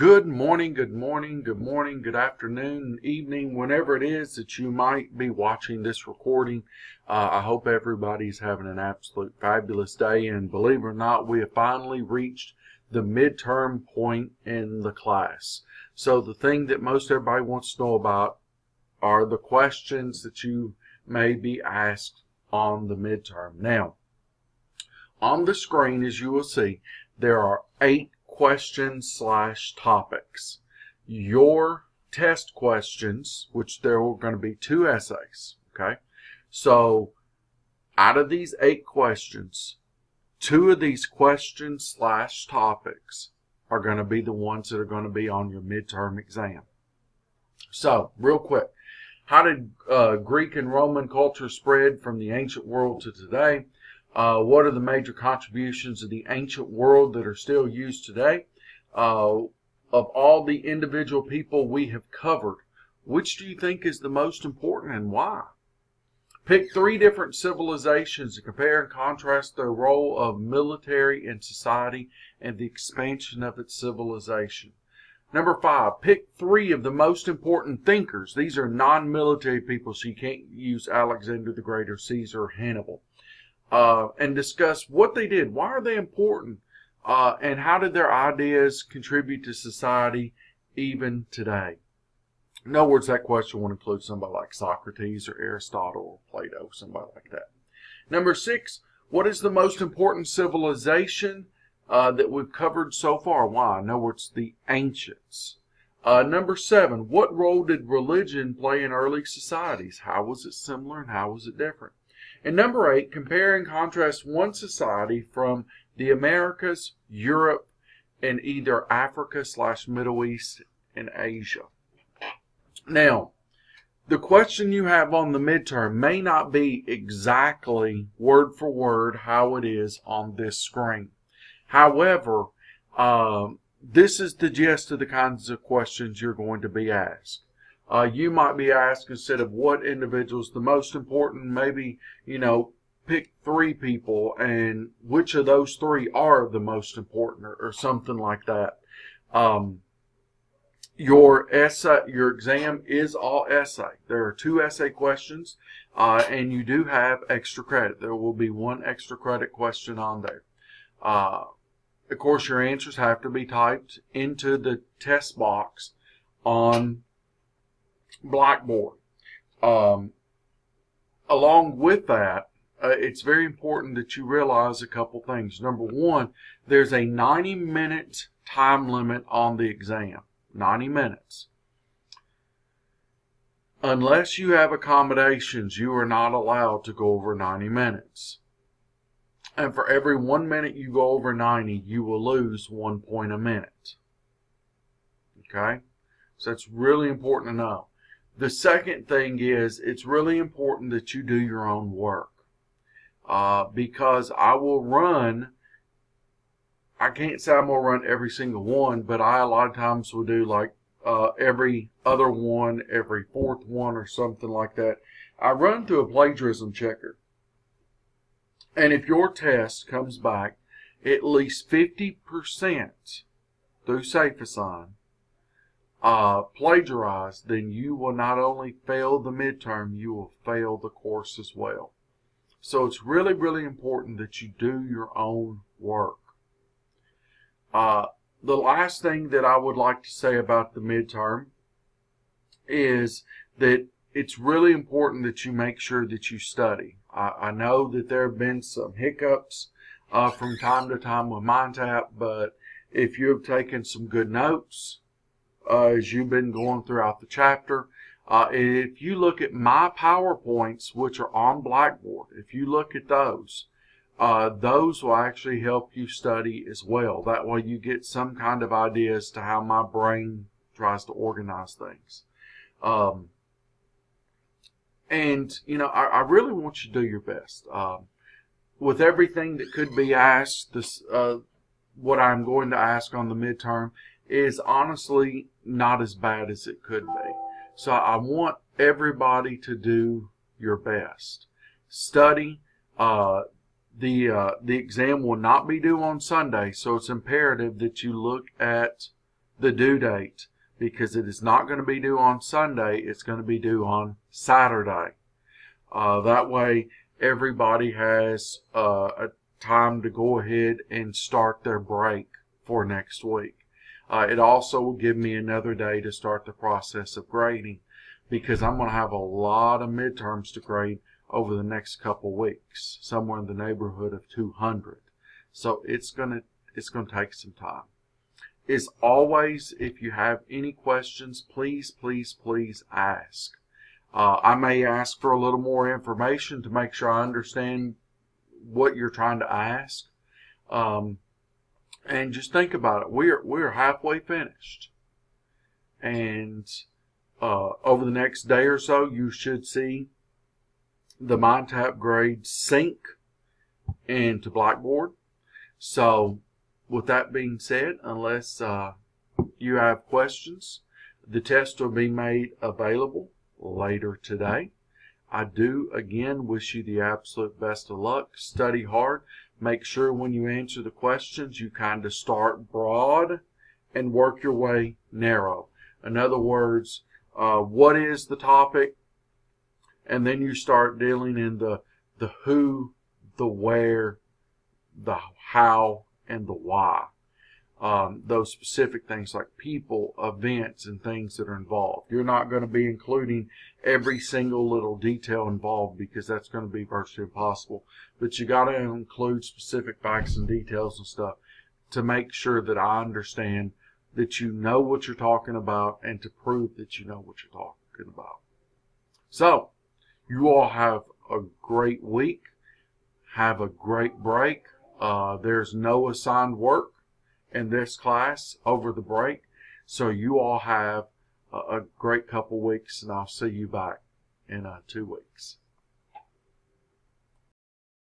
Good morning, good morning, good morning, good afternoon, evening, whenever it is that you might be watching this recording. I hope everybody's having an absolute fabulous day, and believe it or not, we have finally reached the midterm point in the class. So the thing that most everybody wants to know about are the questions that you may be asked on the midterm. Now, on the screen, as you will see, there are 8 questions/topics. Your test questions, which there are going to be 2 essays, okay? So out of these 8 questions, 2 of these questions/topics are going to be the ones that are going to be on your midterm exam. So, real quick, how did Greek and Roman culture spread from the ancient world to today? What are the major contributions of the ancient world that are still used today? Of all the individual people we have covered, which do you think is the most important and why? Pick 3 different civilizations to compare and contrast their role of military in society and the expansion of its civilization. Number 5, pick 3 of the most important thinkers. These are non-military people, so you can't use Alexander the Great or Caesar or Hannibal. And discuss what they did, why are they important, and how did their ideas contribute to society even today. In other words, that question would include somebody like Socrates or Aristotle or Plato, somebody like that. Number 6, what is the most important civilization that we've covered so far? Why? In other words, the ancients. Number 7, what role did religion play in early societies? How was it similar and how was it different? And number 8, compare and contrast one society from the Americas, Europe, and either Africa/Middle East and Asia. Now, the question you have on the midterm may not be exactly word for word how it is on this screen. However, this is the gist of the kinds of questions you're going to be asked. You might be asked, instead of what individual is the most important, maybe, pick 3 people and which of those 3 are the most important, or something like that. Your exam is all essay. There are 2 essay questions, and you do have extra credit. There will be 1 extra credit question on there. Of course, your answers have to be typed into the test box on Blackboard. Along with that, it's very important that you realize a couple things. Number 1, there's a 90-minute time limit on the exam. 90 minutes. Unless you have accommodations, you are not allowed to go over 90 minutes. And for every 1 minute you go over 90, you will lose 1 point a minute. Okay? So that's really important to know. The second thing is, it's really important that you do your own work. Because I can't say I'm going to run every single one, but I a lot of times will do like every other one, every 4th one or something like that. I run through a plagiarism checker. And if your test comes back at least 50% through SafeAssign, plagiarized, then you will not only fail the midterm, you will fail the course as well. So it's really, really important that you do your own work. The last thing that I would like to say about the midterm is that it's really important that you make sure that you study. I know that there have been some hiccups from time to time with MindTap, but if you have taken some good notes as you've been going throughout the chapter, if you look at my PowerPoints, which are on Blackboard, if you look at those will actually help you study as well. That way you get some kind of idea as to how my brain tries to organize things. And, I really want you to do your best. With everything that could be asked, what I'm going to ask on the midterm is honestly not as bad as it could be. So I want everybody to do your best. Study. The exam will not be due on Sunday, so it's imperative that you look at the due date, because it is not going to be due on Sunday. It's going to be due on Saturday. That way everybody has a time to go ahead and start their break for next week. It also will give me another day to start the process of grading, because I'm going to have a lot of midterms to grade over the next couple weeks, somewhere in the neighborhood of 200. So it's going to take some time. As always, if you have any questions, please ask. I may ask for a little more information to make sure I understand what you're trying to ask. And just think about it. We're halfway finished. And over the next day or so, you should see the MindTap grade sync into Blackboard. So with that being said, unless you have questions, the test will be made available later today. I do again wish you the absolute best of luck. Study hard. Make sure when you answer the questions, you kind of start broad and work your way narrow. In other words, what is the topic? And then you start dealing in the who, the where, the how, and the why. Those specific things like people, events, and things that are involved. You're not going to be including every single little detail involved, because that's going to be virtually impossible. But you got to include specific facts and details and stuff to make sure that I understand that you know what you're talking about, and to prove that you know what you're talking about. So, you all have a great week. Have a great break. There's no assigned work in this class over the break. So you all have a great couple weeks, and I'll see you back in 2 weeks.